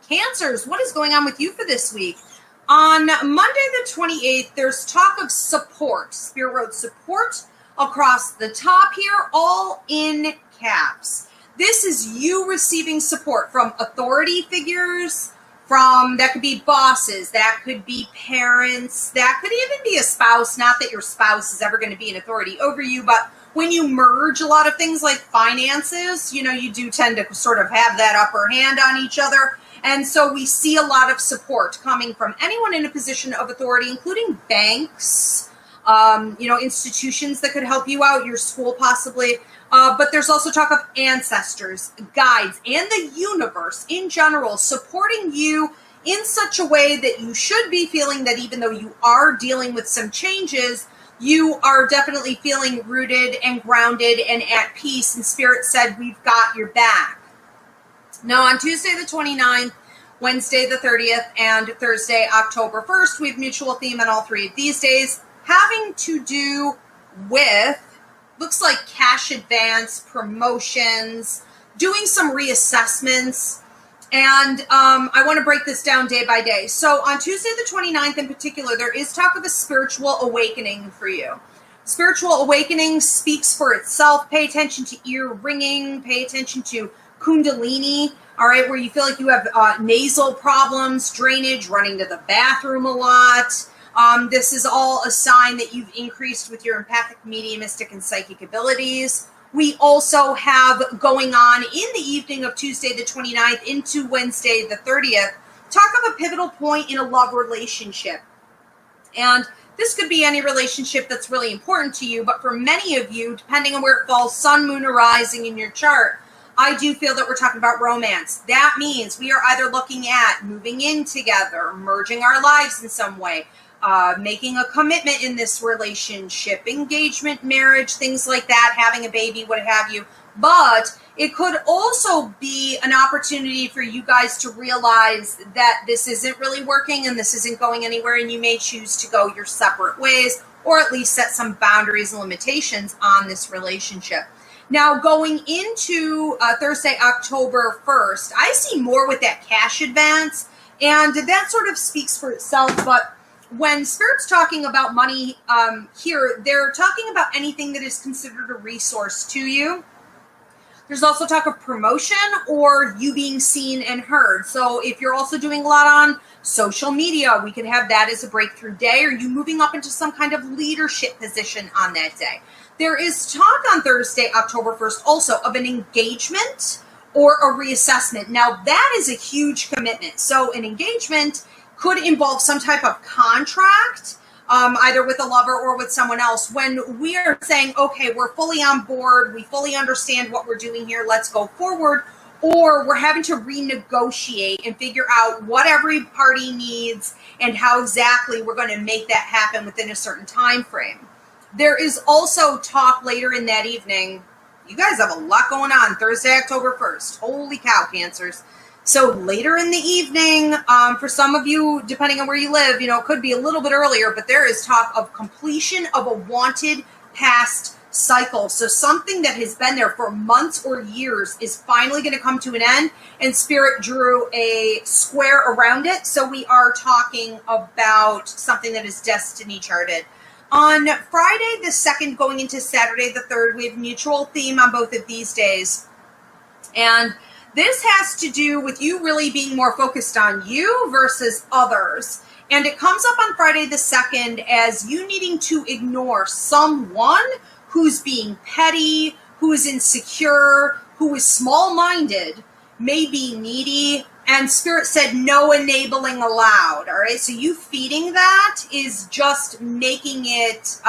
Cancers, what is going on with you for this week? On Monday the 28th, there's talk of support. Spirit wrote support across the top here, all in caps. This is you receiving support from authority figures, that could be bosses, that could be parents, that could even be a spouse. Not that your spouse is ever going to be an authority over you, but when you merge a lot of things like finances, you do tend to sort of have that upper hand on each other. And so we see a lot of support coming from anyone in a position of authority, including banks, institutions that could help you out, your school possibly. But there's also talk of ancestors, guides, and the universe in general supporting you in such a way that you should be feeling that even though you are dealing with some changes, you are definitely feeling rooted and grounded and at peace. And Spirit said, we've got your back. Now, on Tuesday the 29th, Wednesday the 30th, and Thursday, October 1st, we have mutual theme on all three of these days, having to do with, looks like cash advance, promotions, doing some reassessments, and I want to break this down day by day. So on Tuesday the 29th in particular, there is talk of a spiritual awakening for you. Spiritual awakening speaks for itself. Pay attention to ear ringing, pay attention to Kundalini, all right, where you feel like you have nasal problems, drainage, running to the bathroom a lot. This is all a sign that you've increased with your empathic, mediumistic, and psychic abilities. We also have going on in the evening of Tuesday the 29th into Wednesday the 30th, talk of a pivotal point in a love relationship. And this could be any relationship that's really important to you, but for many of you, depending on where it falls, sun, moon, or rising in your chart, I do feel that we're talking about romance. That means we are either looking at moving in together, merging our lives in some way, making a commitment in this relationship, engagement, marriage, things like that, having a baby, what have you. But it could also be an opportunity for you guys to realize that this isn't really working and this isn't going anywhere, and you may choose to go your separate ways, or at least set some boundaries and limitations on this relationship. Now, going into Thursday, October 1st, I see more with that cash advance, and that sort of speaks for itself. But when Spirit's talking about money here, they're talking about anything that is considered a resource to you. There's also talk of promotion or you being seen and heard. So if you're also doing a lot on social media, we could have that as a breakthrough day, or you moving up into some kind of leadership position on that day. There is talk on Thursday, October 1st, also of an engagement or a reassessment. Now, that is a huge commitment. So an engagement could involve some type of contract, either with a lover or with someone else. When we are saying, okay, we're fully on board, we fully understand what we're doing here, let's go forward, or we're having to renegotiate and figure out what every party needs and how exactly we're going to make that happen within a certain time frame. There is also talk later in that evening. You guys have a lot going on Thursday, October 1st. Holy cow, Cancers. So later in the evening, for some of you, depending on where you live, it could be a little bit earlier, but there is talk of completion of a wanted past cycle. So something that has been there for months or years is finally going to come to an end, and Spirit drew a square around it. So we are talking about something that is destiny charted. On Friday the 2nd, going into Saturday the 3rd, we have mutual theme on both of these days. And this has to do with you really being more focused on you versus others. And it comes up on Friday the 2nd as you needing to ignore someone who's being petty, who is insecure, who is small-minded, may be needy, and Spirit said no enabling allowed, all right? So you feeding that is just making it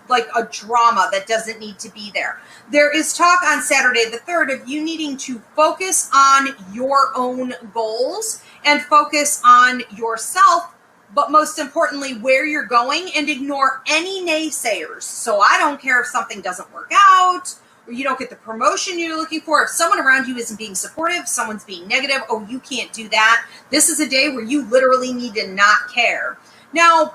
like a drama that doesn't need to be there. There is talk on Saturday the 3rd of you needing to focus on your own goals and focus on yourself, but most importantly, where you're going, and ignore any naysayers. So I don't care if something doesn't work out, or you don't get the promotion you're looking for. If someone around you isn't being supportive, someone's being negative, oh, you can't do that. This is a day where you literally need to not care. Now,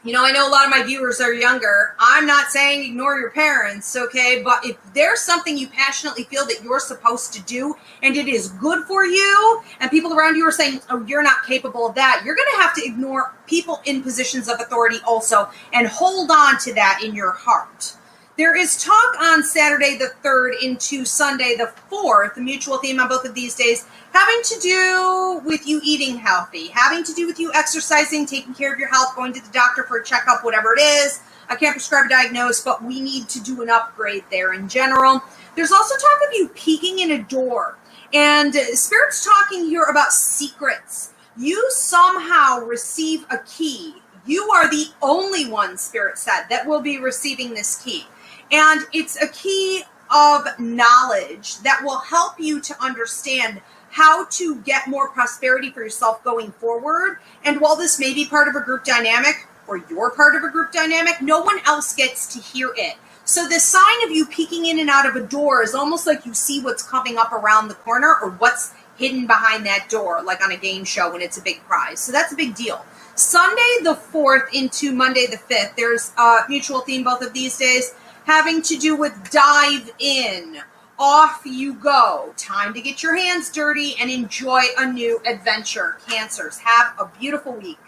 You know, I know a lot of my viewers are younger. I'm not saying ignore your parents, okay? But if there's something you passionately feel that you're supposed to do and it is good for you, and people around you are saying, oh, you're not capable of that, you're going to have to ignore people in positions of authority also and hold on to that in your heart. There is talk on Saturday the 3rd into Sunday the 4th, the mutual theme on both of these days, having to do with you eating healthy, having to do with you exercising, taking care of your health, going to the doctor for a checkup, whatever it is. I can't prescribe a diagnose, but we need to do an upgrade there in general. There's also talk of you peeking in a door, and Spirit's talking here about secrets. You somehow receive a key. You are the only one, Spirit said, that will be receiving this key. And it's a key of knowledge that will help you to understand how to get more prosperity for yourself going forward. And while this may be part of a group dynamic, or you're part of a group dynamic, no one else gets to hear it. So the sign of you peeking in and out of a door is almost like you see what's coming up around the corner or what's hidden behind that door, like on a game show when it's a big prize. So that's a big deal. Sunday the 4th into Monday the 5th, there's a mutual theme both of these days, having to do with dive in. Off you go. Time to get your hands dirty and enjoy a new adventure. Cancers, have a beautiful week.